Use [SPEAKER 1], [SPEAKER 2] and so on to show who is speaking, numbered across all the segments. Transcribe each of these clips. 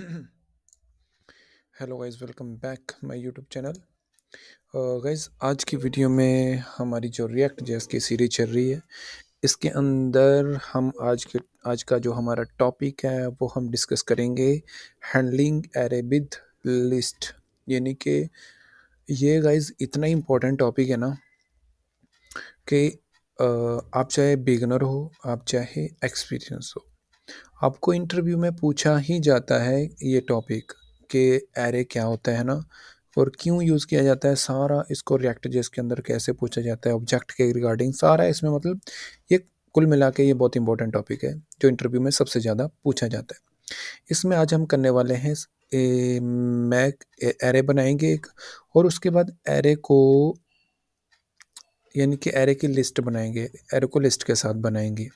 [SPEAKER 1] Hello guys, welcome back my YouTube channel. Guys, आज की video में हमारी जो रिएक्ट जेएस की सीरीज चल रही है, इसके अंदर हम आज का जो हमारा टॉपिक है वो हम डिस्कस करेंगे हैंडलिंग एरे विद लिस्ट। यानी कि ये गाइस इतना इम्पोर्टेंट टॉपिक है ना कि आप चाहे बिगनर हो, आप चाहे एक्सपीरियंस हो, आपको इंटरव्यू में पूछा ही जाता है ये टॉपिक कि एरे क्या होता है ना, और क्यों यूज़ किया जाता है। सारा इसको रिएक्ट जेएस के अंदर कैसे पूछा जाता है, ऑब्जेक्ट के रिगार्डिंग सारा इसमें, मतलब ये कुल मिला के ये बहुत इंपॉर्टेंट टॉपिक है जो इंटरव्यू में सबसे ज़्यादा पूछा जाता है। इसमें आज हम करने वाले हैं मैं एरे बनाएंगे एक, और उसके बाद एरे को, यानी कि एरे की लिस्ट बनाएंगे, एरे को लिस्ट के साथ बनाएंगे।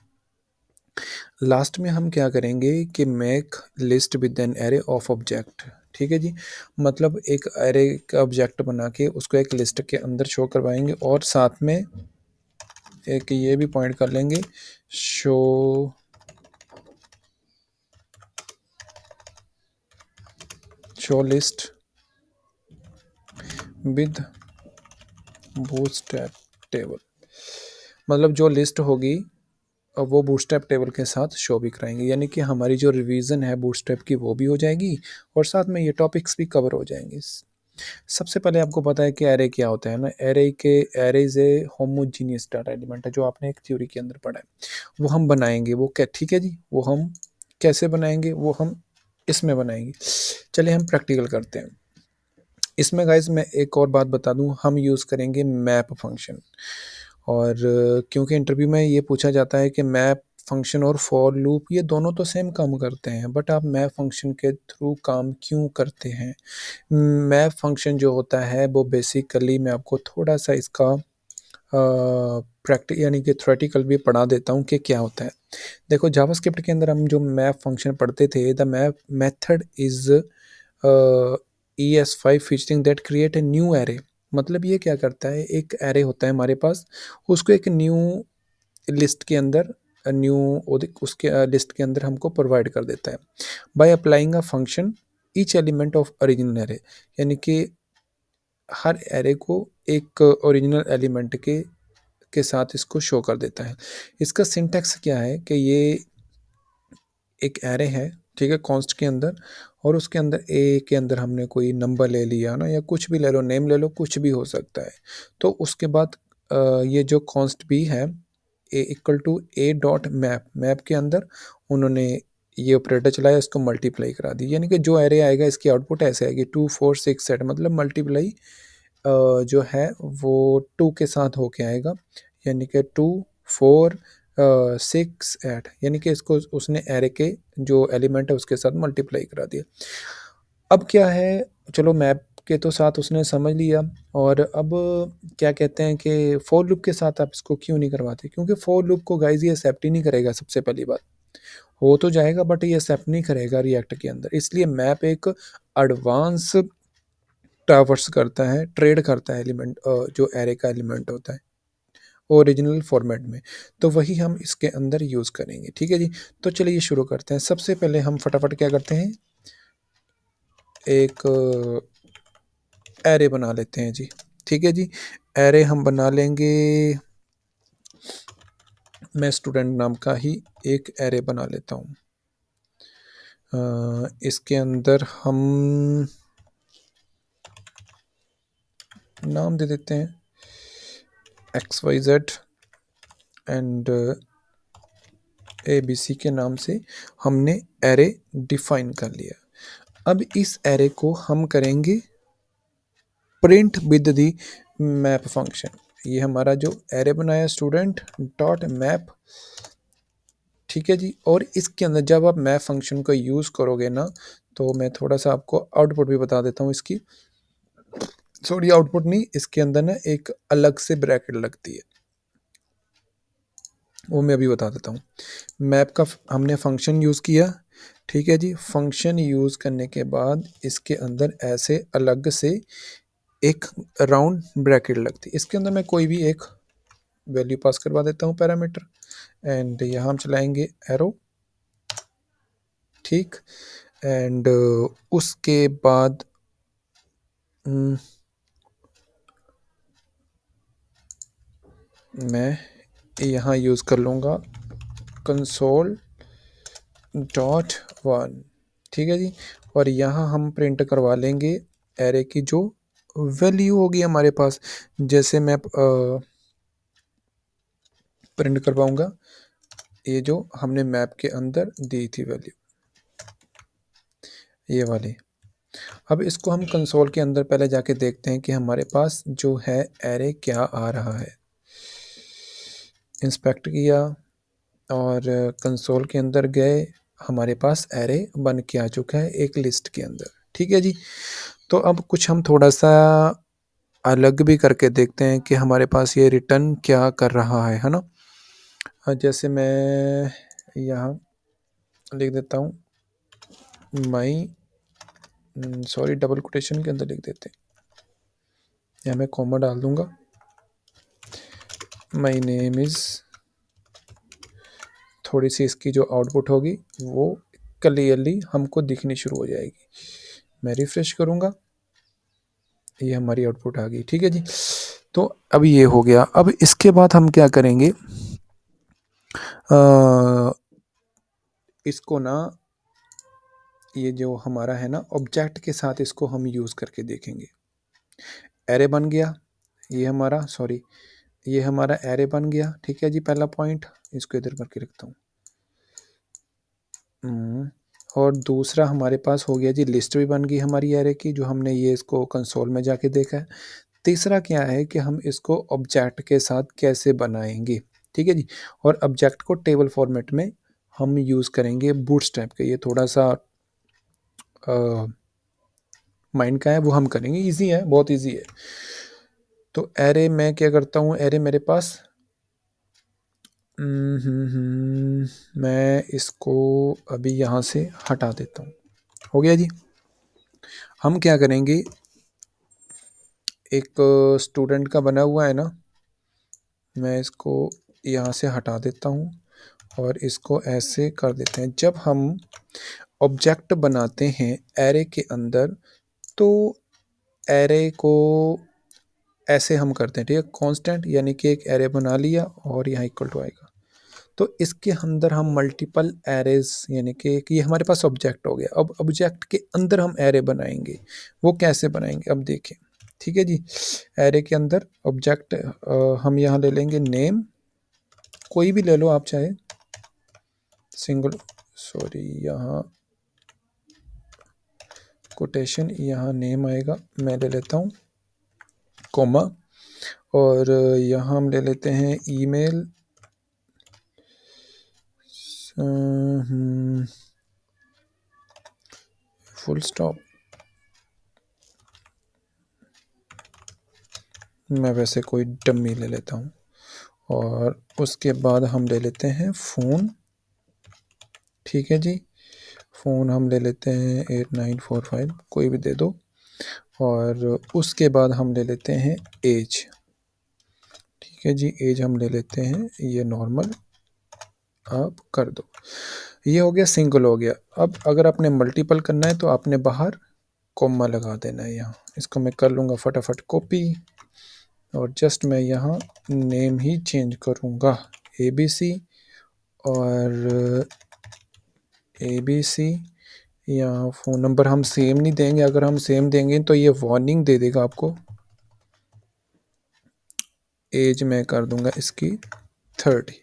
[SPEAKER 1] लास्ट में हम क्या करेंगे कि make list with an array of object. ठीक है जी, मतलब एक एरे का ऑब्जेक्ट बना के उसको एक लिस्ट के अंदर शो करवाएंगे, और साथ में एक ये भी पॉइंट कर लेंगे, show list with bootstrap table. मतलब जो लिस्ट होगी वो बूटस्ट्रैप टेबल के साथ शो भी कराएंगे, यानी कि हमारी जो रिवीजन है बूटस्ट्रैप की वो भी हो जाएगी और साथ में ये टॉपिक्स भी कवर हो जाएंगे। सबसे पहले आपको पता है कि एरे क्या होता है ना। Array is a homogeneous data element है, जो आपने एक थ्योरी के अंदर पढ़ा है। वो हम बनाएंगे, वो क्या, ठीक है जी, वो हम कैसे बनाएंगे, वो हम इसमें बनाएंगे। चलिए हम प्रैक्टिकल करते हैं। इसमें गाइज मैं एक और बात बता दूं, हम यूज़ करेंगे मैप फंक्शन। और क्योंकि इंटरव्यू में ये पूछा जाता है कि मैप फंक्शन और फॉर लूप ये दोनों तो सेम काम करते हैं, बट आप मैप फंक्शन के थ्रू काम क्यों करते हैं। मैप फंक्शन जो होता है वो बेसिकली, मैं आपको थोड़ा सा इसका प्रैक्टिस यानी कि थ्योरेटिकल भी पढ़ा देता हूँ कि क्या होता है। देखो, जावास्क्रिप्ट के अंदर हम जो मैप फंक्शन पढ़ते थे, the map method is ES5 featuring that create a new array. मतलब ये क्या करता है, एक एरे होता है हमारे पास, उसको एक न्यू लिस्ट के अंदर, न्यू उसके लिस्ट के अंदर हमको प्रोवाइड कर देता है by applying a function each element of original array. यानी कि हर एरे को एक ओरिजिनल एलिमेंट के साथ इसको शो कर देता है। इसका सिंटैक्स क्या है कि ये एक एरे है, ठीक है, कॉन्स्ट के अंदर, और उसके अंदर ए के अंदर हमने कोई नंबर ले लिया ना, या कुछ भी ले लो, नेम ले लो, कुछ भी हो सकता है। तो उसके बाद ये जो कॉन्स्ट भी है, A equal to A dot map, map के अंदर उन्होंने ये ऑपरेटर चलाया, इसको मल्टीप्लाई करा दी। यानी कि जो एरे आएगा इसकी आउटपुट ऐसे आएगी 2 4 6 7, मतलब मल्टीप्लाई जो है वो 2 के साथ होके आएगा। यानी कि 2 4 6 8, यानी कि इसको उसने एरे के जो एलिमेंट है उसके साथ मल्टीप्लाई करा दिया। अब क्या है, चलो मैप के तो साथ उसने समझ लिया, और अब क्या कहते हैं कि फॉर लूप के साथ आप इसको क्यों नहीं करवाते, क्योंकि फॉर लूप को गाइज ये एक्सेप्ट ही नहीं करेगा। सबसे पहली बात, हो तो जाएगा बट ये एक्सेप्ट नहीं करेगा रिएक्ट के अंदर, इसलिए मैप एक एडवांस ट्रावर्स करता है, ट्रेड करता है एलिमेंट, जो एरे का एलिमेंट होता है ओरिजिनल फॉर्मेट में। तो वही हम इसके अंदर यूज़ करेंगे, ठीक है जी। तो चलिए शुरू करते हैं। सबसे पहले हम फटाफट क्या करते हैं, एक एरे बना लेते हैं जी। ठीक है जी, एरे हम बना लेंगे, मैं स्टूडेंट नाम का ही एक एरे बना लेता हूँ। इसके अंदर हम नाम दे देते हैं XYZ एंड ABC के नाम से हमने एरे डिफाइन कर लिया। अब इस एरे को हम करेंगे print with the map function. ये हमारा जो एरे बनाया स्टूडेंट डॉट मैप, ठीक है जी। और इसके अंदर जब आप मैप फंक्शन को यूज़ करोगे ना, तो मैं थोड़ा सा आपको आउटपुट भी बता देता हूँ इसकी। सॉरी, आउटपुट नहीं, इसके अंदर ना एक अलग से ब्रैकेट लगती है, वो मैं अभी बता देता हूँ। मैप का हमने फंक्शन यूज़ किया, ठीक है जी। फंक्शन यूज़ करने के बाद इसके अंदर ऐसे अलग से एक राउंड ब्रैकेट लगती है। इसके अंदर मैं कोई भी एक वैल्यू पास करवा देता हूँ पैरामीटर, एंड यहाँ हम चलाएंगे एरो, ठीक। एंड उसके बाद मैं यहाँ यूज़ कर लूँगा कंसोल डॉट वन। ठीक है जी। और यहाँ हम प्रिंट करवा लेंगे एरे की जो वैल्यू होगी हमारे पास। जैसे मैं प्रिंट करवाऊँगा ये जो हमने मैप के अंदर दी थी वैल्यू, ये वाली। अब इसको हम कंसोल के अंदर पहले जाके देखते हैं कि हमारे पास जो है एरे क्या आ रहा है। इंस्पेक्ट किया और कंसोल के अंदर गए, हमारे पास एरे बन के आ चुका है एक लिस्ट के अंदर। ठीक है जी। तो अब कुछ हम थोड़ा सा अलग भी करके देखते हैं कि हमारे पास ये रिटर्न क्या कर रहा है ना। जैसे मैं यहाँ लिख देता हूँ माई, सॉरी डबल कोटेशन के अंदर लिख देते हैं, यहाँ मैं कॉमा डाल दूंगा, माई नेम इज़। थोड़ी सी इसकी जो आउटपुट होगी वो क्लियरली हमको दिखनी शुरू हो जाएगी। मैं रिफ्रेश करूँगा, ये हमारी आउटपुट आ गई। ठीक है जी। तो अब ये हो गया। अब इसके बाद हम क्या करेंगे, इसको ना, ये जो हमारा है ना ऑब्जेक्ट के साथ इसको हम यूज़ करके देखेंगे। एरे बन गया ये हमारा, सॉरी ये हमारा एरे बन गया। ठीक है जी। पहला पॉइंट इसको इधर करके रखता हूँ। और दूसरा हमारे पास हो गया जी, लिस्ट भी बन गई हमारी एरे की, जो हमने ये इसको कंसोल में जाके देखा है। तीसरा क्या है कि हम इसको ऑब्जेक्ट के साथ कैसे बनाएंगे। ठीक है जी। और ऑब्जेक्ट को टेबल फॉर्मेट में हम यूज़ करेंगे बूटस्ट्रैप के। ये थोड़ा सा माइंड का है, वो हम करेंगे, इजी है, बहुत इजी है। तो एरे मैं क्या करता हूँ, एरे मेरे पास मैं इसको अभी यहाँ से हटा देता हूँ। हो गया जी। हम क्या करेंगे, एक स्टूडेंट का बना हुआ है ना, मैं इसको यहाँ से हटा देता हूँ और इसको ऐसे कर देते हैं। जब हम ऑब्जेक्ट बनाते हैं एरे के अंदर तो एरे को ऐसे हम करते हैं। ठीक है, कांस्टेंट यानी कि एक एरे बना लिया और यहाँ इक्वल टू आएगा, तो इसके अंदर हम मल्टीपल एरेज यानी कि ये हमारे पास ऑब्जेक्ट हो गया। अब ऑब्जेक्ट के अंदर हम एरे बनाएंगे, वो कैसे बनाएंगे अब देखें। ठीक है जी। एरे के अंदर ऑब्जेक्ट हम यहाँ ले लेंगे नेम, कोई भी ले लो आप चाहे, सिंगल, सॉरी यहाँ कोटेशन, यहाँ नेम आएगा, मैं ले लेता हूँ कोमा, और यहाँ हम ले लेते हैं ईमेल, फुल स्टॉप। मैं वैसे कोई डम्मी ले लेता हूँ और उसके बाद हम ले लेते हैं फ़ोन। ठीक है जी। फ़ोन हम ले लेते हैं 8945, कोई भी दे दो। और उसके बाद हम ले लेते हैं एज। ठीक है जी। एज हम ले लेते हैं ये नॉर्मल, आप कर दो। ये हो गया, सिंगल हो गया। अब अगर आपने मल्टीपल करना है तो आपने बाहर कॉमा लगा देना है यहाँ। इसको मैं कर लूँगा फटाफट कॉपी और जस्ट मैं यहाँ नेम ही चेंज करूँगा ABC, और ABC। यहाँ फ़ोन नंबर हम सेम नहीं देंगे, अगर हम सेम देंगे तो ये वार्निंग दे देगा आपको। एज मैं कर दूंगा इसकी 30।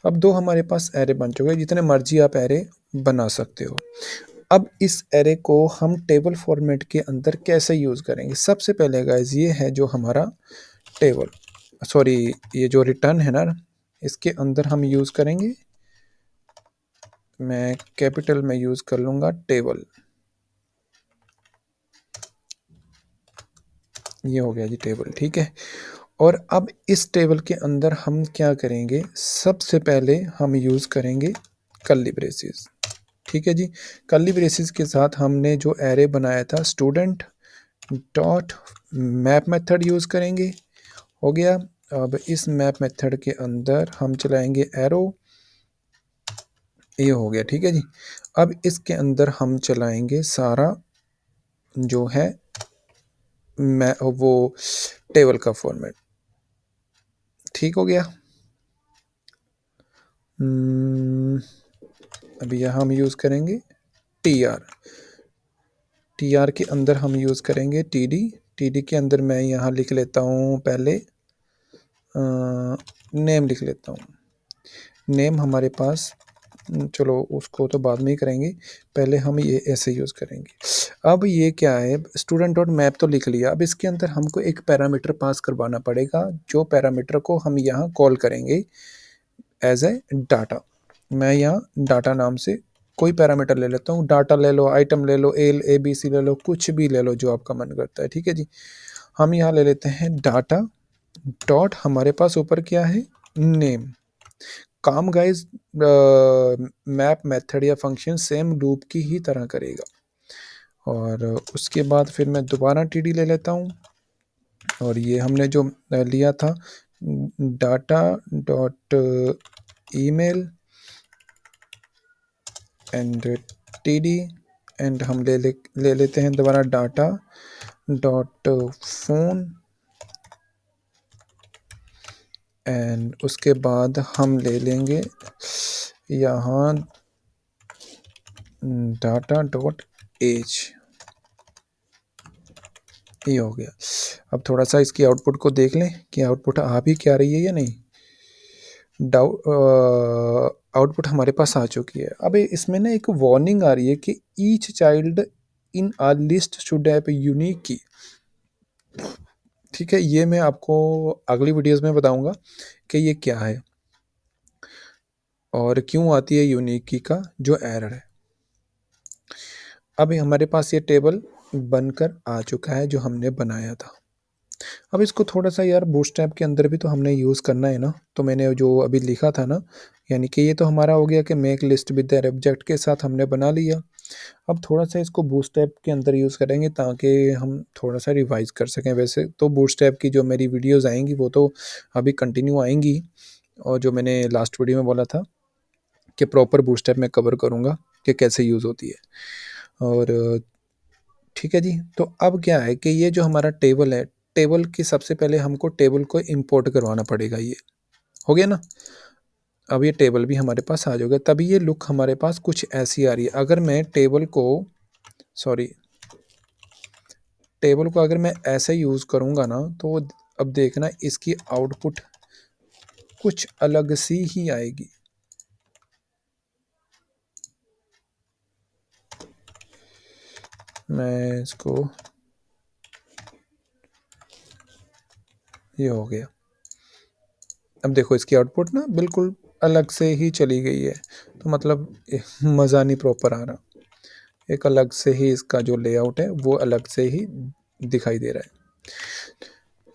[SPEAKER 1] अब दो हमारे पास एरे बन चुके हैं, जितने मर्जी आप एरे बना सकते हो। अब इस एरे को हम टेबल फॉर्मेट के अंदर कैसे यूज़ करेंगे। सबसे पहले गाइस ये है जो हमारा टेबल, सॉरी ये जो रिटर्न है ना, इसके अंदर हम यूज़ करेंगे, मैं कैपिटल में यूज़ कर लूँगा टेबल। ये हो गया जी टेबल। ठीक है। और अब इस टेबल के अंदर हम क्या करेंगे, सबसे पहले हम यूज़ करेंगे कर्ली ब्रेसेस। ठीक है जी। कर्ली ब्रेसेस के साथ हमने जो एरे बनाया था student dot map method use करेंगे। हो गया। अब इस मैप मेथड के अंदर हम चलाएंगे एरो, ये हो गया, ठीक है जी। अब इसके अंदर हम चलाएँगे सारा जो है मैं वो टेबल का फॉर्मेट, ठीक हो गया। अभी यहाँ हम यूज़ करेंगे टीआर। टीआर के अंदर हम यूज़ करेंगे टीडी। टीडी के अंदर मैं यहाँ लिख लेता हूँ पहले नेम लिख लेता हूँ। नेम हमारे पास चलो उसको तो बाद में ही करेंगे, पहले हम ये ऐसे यूज़ करेंगे। अब ये क्या है, स्टूडेंट डॉट मैप तो लिख लिया, अब इसके अंदर हमको एक पैरामीटर पास करवाना पड़ेगा, जो पैरामीटर को हम यहाँ कॉल करेंगे एज ए डाटा। मैं यहाँ डाटा नाम से कोई पैरामीटर ले लेता हूँ, डाटा ले लो, आइटम ले लो, एल ए बी सी ले लो, कुछ भी ले लो जो आपका मन करता है, ठीक है जी। हम यहाँ ले लेते हैं डाटा डॉट, हमारे पास ऊपर क्या है, नेम। काम गाइज मैप मेथड या फंक्शन सेम लूप की ही तरह करेगा। और उसके बाद फिर मैं दोबारा टीडी ले लेता हूँ, और ये हमने जो लिया था data dot email and TD, and हम ले लेते हैं दोबारा डाटा डॉट फोन, एंड उसके बाद हम ले लेंगे यहाँ डाटा डॉट एज। ये हो गया। अब थोड़ा सा इसकी आउटपुट को देख लें कि आउटपुट आ भी क्या रही है या नहीं। आउटपुट हमारे पास आ चुकी है। अब इसमें ना एक वार्निंग आ रही है कि each child in a list should have unique key. ठीक है, ये मैं आपको अगली वीडियोस में बताऊंगा कि ये क्या है और क्यों आती है यूनिक की का जो एरर है। अब हमारे पास ये टेबल बनकर आ चुका है जो हमने बनाया था। अब इसको थोड़ा सा यार बूटस्ट्रैप के अंदर भी तो हमने यूज़ करना है ना, तो मैंने जो अभी लिखा था ना, यानी कि ये तो हमारा हो गया कि make list with that object के साथ हमने बना लिया। अब थोड़ा सा इसको बूटस्ट्रैप के अंदर यूज़ करेंगे ताकि हम थोड़ा सा रिवाइज कर सकें। वैसे तो बूटस्ट्रैप की जो मेरी वीडियोज़ आएंगी वो तो अभी कंटिन्यू आएंगी, और जो मैंने लास्ट वीडियो में बोला था कि प्रॉपर बूटस्ट्रैप में कवर करूँगा कि कैसे यूज़ होती है। और ठीक है जी, तो अब क्या है कि ये जो हमारा टेबल है, टेबल की सबसे पहले हमको टेबल को इंपोर्ट करवाना पड़ेगा। ये हो गया ना। अब ये टेबल भी हमारे पास आ जाएगा, तभी ये लुक हमारे पास कुछ ऐसी आ रही है। अगर मैं टेबल को सॉरी टेबल को अगर मैं ऐसे यूज़ करूँगा ना, तो अब देखना इसकी आउटपुट कुछ अलग सी ही आएगी। मैं इसको, ये हो गया। अब देखो इसकी आउटपुट ना बिल्कुल अलग से ही चली गई है, तो मतलब मज़ा नहीं प्रॉपर आ रहा। एक अलग से ही इसका जो लेआउट है वो अलग से ही दिखाई दे रहा है।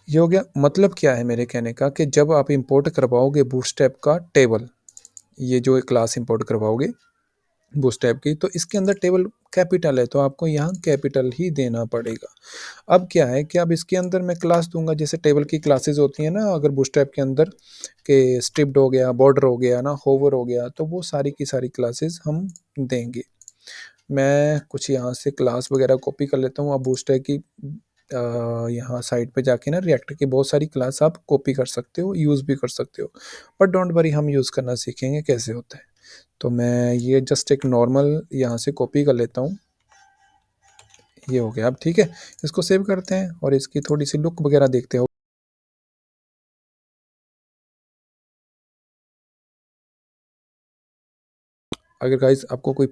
[SPEAKER 1] ये हो गया। मतलब क्या है मेरे कहने का कि जब आप इंपोर्ट करवाओगे बूटस्ट्रैप का टेबल, ये जो क्लास इंपोर्ट करवाओगे बूटस्ट्रैप की, तो इसके अंदर टेबल कैपिटल है तो आपको यहाँ कैपिटल ही देना पड़ेगा। अब क्या है कि अब इसके अंदर मैं क्लास दूंगा, जैसे टेबल की क्लासेस होती हैं ना, अगर बूटस्ट्रैप के अंदर के स्ट्रिप्ड हो गया, बॉर्डर हो गया ना, होवर हो गया, तो वो सारी की सारी क्लासेस हम देंगे। मैं कुछ यहाँ से क्लास वगैरह कॉपी कर लेता हूँ। आप बूटस्ट्रैप की यहाँ साइट पे जाके ना रिएक्टर की बहुत सारी क्लास आप कॉपी कर सकते हो, यूज़ भी कर सकते हो, बट डोंट वरी हम यूज़ करना सीखेंगे कैसे होता है। तो मैं ये जस्ट एक नॉर्मल यहाँ से कॉपी कर लेता हूँ। ये हो गया। अब ठीक है, इसको सेव करते हैं और इसकी थोड़ी सी लुक वगैरह देखते हो। अगर गाइस आपको कोई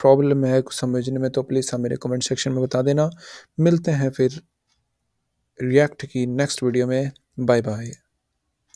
[SPEAKER 1] प्रॉब्लम है कुछ समझने में तो प्लीज़ आप मेरे कमेंट सेक्शन में बता देना। मिलते हैं फिर रिएक्ट की नेक्स्ट वीडियो में। Bye bye.